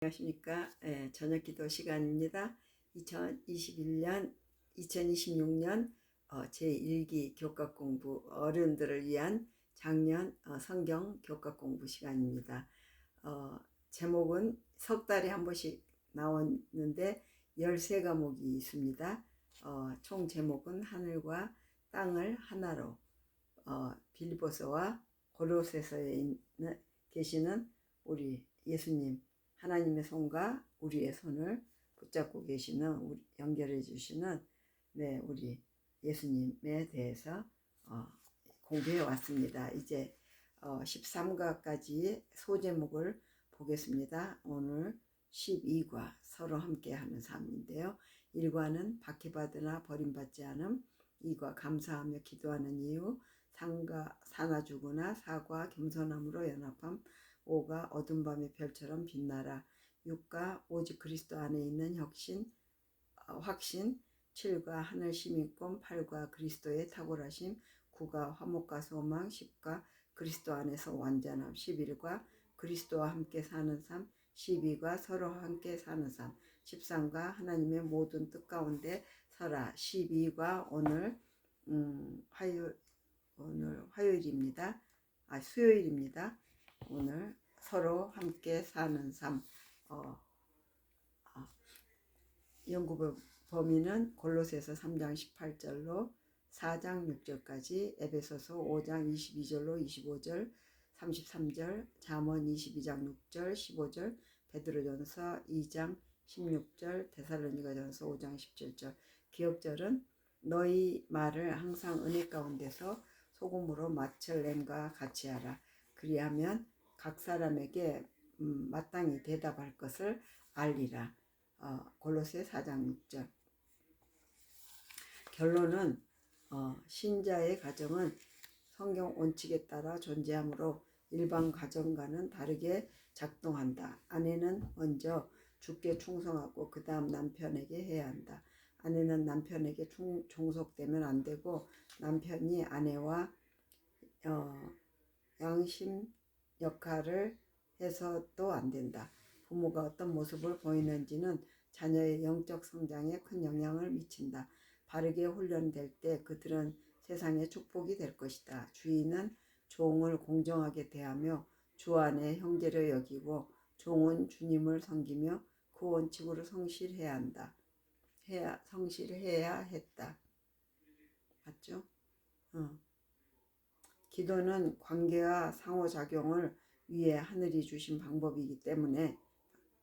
안녕하십니까. 저녁 기도 시간입니다. 2026년 제1기 교과 공부 어른들을 위한 작년 성경 교과 공부 시간입니다. 제목은 석 달에 한 번씩 나오는데 13과목이 있습니다. 총 제목은 하늘과 땅을 하나로, 빌립보서와 고로새서에 계시는 우리 예수님, 하나님의 손과 우리의 손을 붙잡고 계시는, 연결해 주시는 우리 예수님에 대해서 공부해 왔습니다. 이제 13과까지 소제목을 보겠습니다. 오늘 12과 서로 함께하는 삶인데요. 1과는 박해받으나 버림받지 않음, 2과 감사하며 기도하는 이유, 3과 사나주구나, 4과 겸손함으로 연합함, 5가 어두운 밤의 별처럼 빛나라, 6가 오직 그리스도 안에 있는 확신, 7가 하늘 시민권, 8가 그리스도의 탁월하심, 9가 화목과 소망, 10가 그리스도 안에서 완전함, 11과 그리스도와 함께 사는 삶, 12가 서로 함께 사는 삶, 13가 하나님의 모든 뜻 가운데 서라, 12가 오늘 화요일입니다. 수요일입니다. 오늘 서로 함께 사는 삶. 연구 범위는 골로새서 3장 18절로 4장 6절까지, 에베소서 5장 22절로 25절, 33절, 잠언 22장 6절, 15절, 베드로전서 2장 16절, 데살로니가전서 5장 17절. 기억절은 너희 말을 항상 은혜 가운데서 소금으로 맛을 냄과 같이 하라. 그리하면 각 사람에게 마땅히 대답할 것을 알리라. 골로새 4장 6절. 결론은 신자의 가정은 성경 원칙에 따라 존재하므로 일반 가정과는 다르게 작동한다. 아내는 먼저 주께 충성하고 그 다음 남편에게 해야 한다. 아내는 남편에게 종속되면 안 되고, 남편이 아내와 양심 역할을 해서도 안 된다. 부모가 어떤 모습을 보이는지는 자녀의 영적 성장에 큰 영향을 미친다. 바르게 훈련될 때 그들은 세상의 축복이 될 것이다. 주인은 종을 공정하게 대하며 주 안에 형제로 여기고, 종은 주님을 섬기며 그 원칙으로 성실해야 했다. 맞죠? 기도는 관계와 상호작용을 위해 하늘이 주신 방법이기 때문에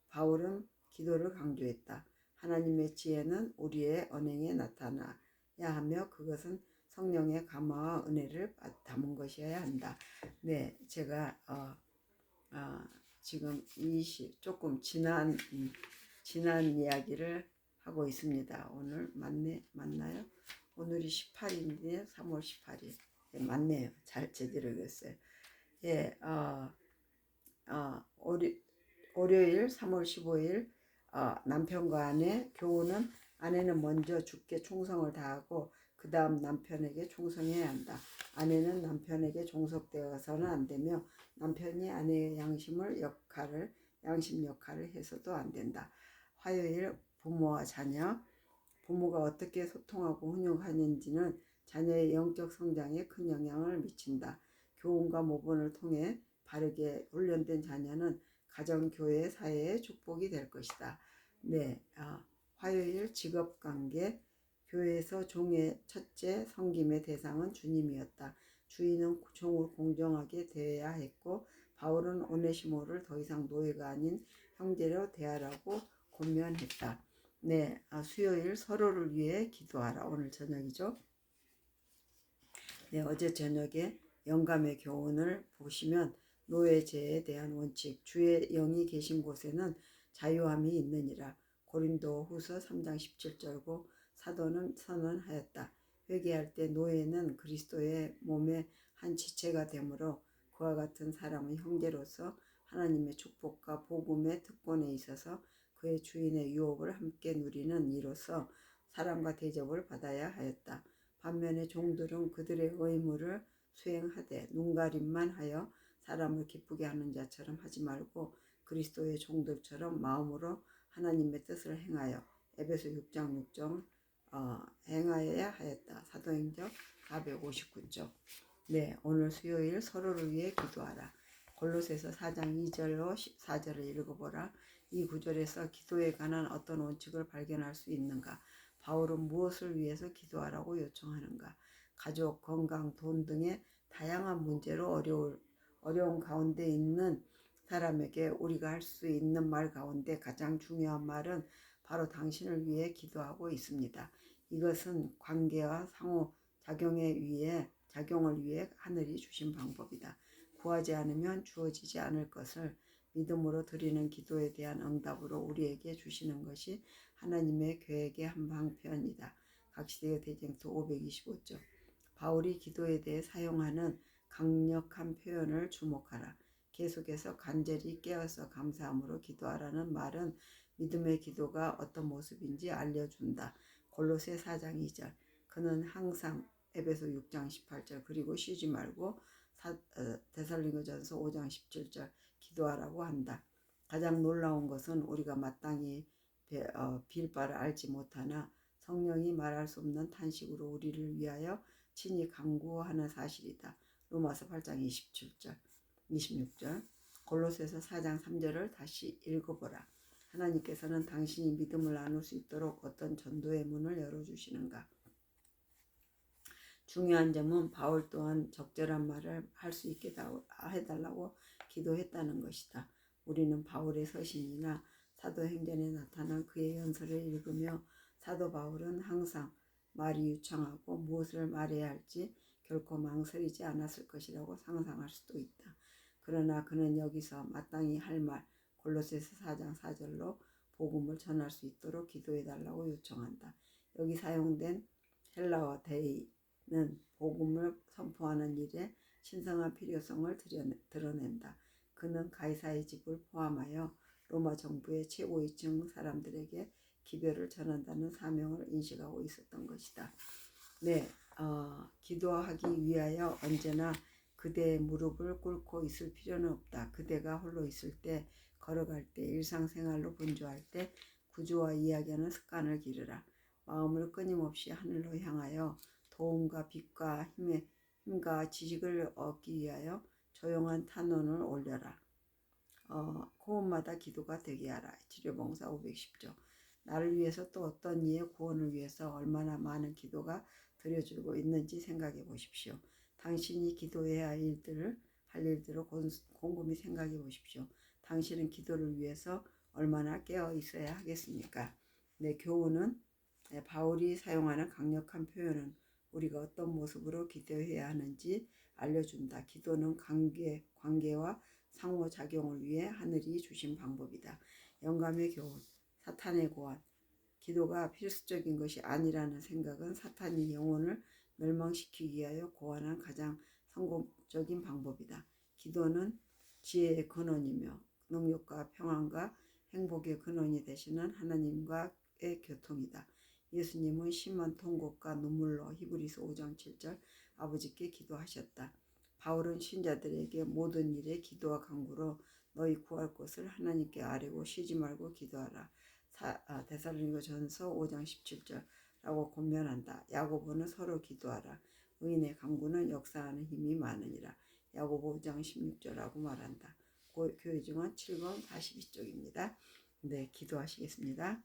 바울은 기도를 강조했다. 하나님의 지혜는 우리의 언행에 나타나야 하며 그것은 성령의 감화와 은혜를 담은 것이어야 한다. 네, 제가 지금 조금 지난 이야기를 하고 있습니다. 오늘 맞나요? 오늘이 18일인데 3월 18일. 예, 맞네요. 잘 제대로 읽었어요. 예, 월요일 3월 15일 남편과 아내 교훈은, 아내는 먼저 주께 충성을 다하고 그 다음 남편에게 충성해야 한다. 아내는 남편에게 종속되어서는 안 되며, 남편이 아내의 양심 역할을 해서도 안 된다. 화요일 부모와 자녀. 부모가 어떻게 소통하고 훈육하는지는 자녀의 영적 성장에 큰 영향을 미친다. 교훈과 모본을 통해 바르게 훈련된 자녀는 가정, 교회, 사회의 축복이 될 것이다. 네, 화요일 직업관계. 교회에서 종의 첫째 섬김의 대상은 주님이었다. 주인은 종을 공정하게 대해야 했고, 바울은 오네시모를 더 이상 노예가 아닌 형제로 대하라고 권면했다. 네, 수요일 서로를 위해 기도하라. 오늘 저녁이죠. 네, 어제 저녁에 영감의 교훈을 보시면 노예제에 대한 원칙, 주의 영이 계신 곳에는 자유함이 있느니라. 고린도후서 3장 17절고, 사도는 선언하였다. 회개할 때 노예는 그리스도의 몸의 한 지체가 되므로 그와 같은 사람은 형제로서 하나님의 축복과 복음의 특권에 있어서 그의 주인의 유업을 함께 누리는 이로서 사랑과 대접을 받아야 하였다. 반면에 종들은 그들의 의무를 수행하되 눈가림만 하여 사람을 기쁘게 하는 자처럼 하지 말고 그리스도의 종들처럼 마음으로 하나님의 뜻을 행하여 에베소 6장 6절 행하여야 하였다. 사도행전 459쪽. 네, 오늘 수요일 서로를 위해 기도하라. 골로새서 4장 2절로 4절을 읽어보라. 이 구절에서 기도에 관한 어떤 원칙을 발견할 수 있는가? 바울은 무엇을 위해서 기도하라고 요청하는가? 가족, 건강, 돈 등의 다양한 문제로 어려운 가운데 있는 사람에게 우리가 할 수 있는 말 가운데 가장 중요한 말은 바로 당신을 위해 기도하고 있습니다. 이것은 관계와 상호작용을 위해 하늘이 주신 방법이다. 구하지 않으면 주어지지 않을 것을 믿음으로 드리는 기도에 대한 응답으로 우리에게 주시는 것이 하나님의 계획의 한방편이다. 각시대의 대쟁투 525쪽. 바울이 기도에 대해 사용하는 강력한 표현을 주목하라. 계속해서 간절히 깨어서 감사함으로 기도하라는 말은 믿음의 기도가 어떤 모습인지 알려준다. 골로새 4장 2절. 그는 항상 에베소 6장 18절 그리고 쉬지 말고 데살로니가전서 5장 17절 기도하라고 한다. 가장 놀라운 것은 우리가 마땅히 빌 바를 알지 못하나 성령이 말할 수 없는 탄식으로 우리를 위하여 친히 간구하는 사실이다. 로마서 8장 27절, 26절. 골로새서 4장 3절을 다시 읽어보라. 하나님께서는 당신이 믿음을 나눌 수 있도록 어떤 전도의 문을 열어주시는가? 중요한 점은 바울 또한 적절한 말을 할 수 있게 해달라고 기도했다는 것이다. 우리는 바울의 서신이나 사도행전에 나타난 그의 연설을 읽으며 사도 바울은 항상 말이 유창하고 무엇을 말해야 할지 결코 망설이지 않았을 것이라고 상상할 수도 있다. 그러나 그는 여기서 마땅히 할 말 골로새서 4장 4절로 복음을 전할 수 있도록 기도해달라고 요청한다. 여기 사용된 헬라어 데이는 복음을 선포하는 일에 신성한 필요성을 드러낸다. 그는 가이사의 집을 포함하여 로마 정부의 최고위층 사람들에게 기별을 전한다는 사명을 인식하고 있었던 것이다. 네, 기도하기 위하여 언제나 그대의 무릎을 꿇고 있을 필요는 없다. 그대가 홀로 있을 때, 걸어갈 때, 일상생활로 분주할 때 구주와 이야기하는 습관을 기르라. 마음을 끊임없이 하늘로 향하여 도움과 빛과 힘과 지식을 얻기 위하여 조용한 탄원을 올려라. 고음마다 기도가 되게 하라. 치료봉사 510조. 나를 위해서 또 어떤 이의 구원을 위해서 얼마나 많은 기도가 드려지고 있는지 생각해 보십시오. 당신이 기도해야 할 일들을 곰곰이 생각해 보십시오. 당신은 기도를 위해서 얼마나 깨어 있어야 하겠습니까? 내 교훈은 바울이 사용하는 강력한 표현은 우리가 어떤 모습으로 기도해야 하는지 알려준다. 기도는 관계와 상호작용을 위해 하늘이 주신 방법이다. 영감의 교훈, 사탄의 고안. 기도가 필수적인 것이 아니라는 생각은 사탄이 영혼을 멸망시키기 위하여 고안한 가장 성공적인 방법이다. 기도는 지혜의 근원이며 능력과 평안과 행복의 근원이 되시는 하나님과의 교통이다. 예수님은 심한 통곡과 눈물로 히브리서 5장 7절 아버지께 기도하셨다. 바울은 신자들에게 모든 일에 기도와 간구로 너희 구할 것을 하나님께 아뢰고 쉬지 말고 기도하라. 데살로니가전서 5장 17절라고 권면한다. 야고보는 서로 기도하라. 의인의 간구는 역사하는 힘이 많으니라. 야고보 5장 16절라고 말한다. 교회증언 7권 42쪽입니다. 네, 기도하시겠습니다.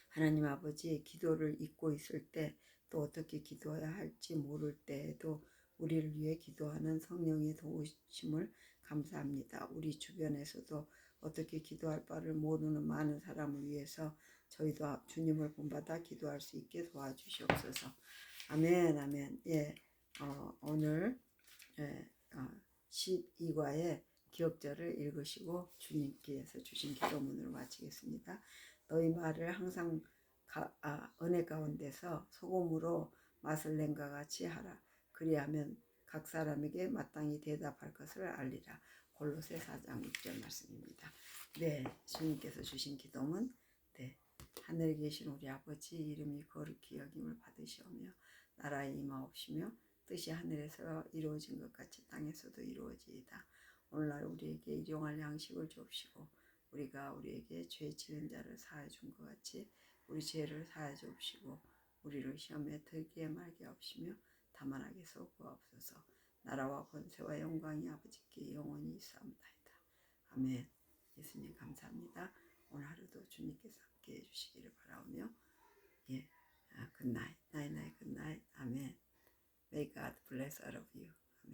하나님 아버지, 기도를 잊고 있을 때 또 어떻게 기도해야 할지 모를 때에도 우리를 위해 기도하는 성령의 도우심을 감사합니다. 우리 주변에서도 어떻게 기도할 바를 모르는 많은 사람을 위해서 저희도 주님을 본받아 기도할 수 있게 도와주시옵소서. 아멘, 아멘. 예, 오늘 12과의 기억절을 읽으시고 주님께서 주신 기도문을 마치겠습니다. 너희 말을 항상 은혜 가운데서 소금으로 맛을 낸과 같이 하라. 그리하면 각 사람에게 마땅히 대답할 것을 알리라. 골로새 4장 6절 말씀입니다. 네, 주님께서 주신 기도문. 네, 하늘에 계신 우리 아버지 이름이 거룩히 여김을 받으시오며 나라의 임하옵시며 뜻이 하늘에서 이루어진 것 같이 땅에서도 이루어지이다. 오늘날 우리에게 일용할 양식을 주옵시고 우리가 우리에게 죄 지은 자를 사하여 준 것 같이 우리 죄를 사하여 주옵시고 우리를 시험에 들게 말게 하옵시며 다만 악에서 구하옵소서. 나라와 권세와 영광이 아버지께 영원히 있사옵나이다. 아멘. 예수님 감사합니다. 오늘 하루도 주님께서 함께 해주시기를 바라오며 굿나잇, 나잇, 굿나잇. 아멘. May God bless all of you.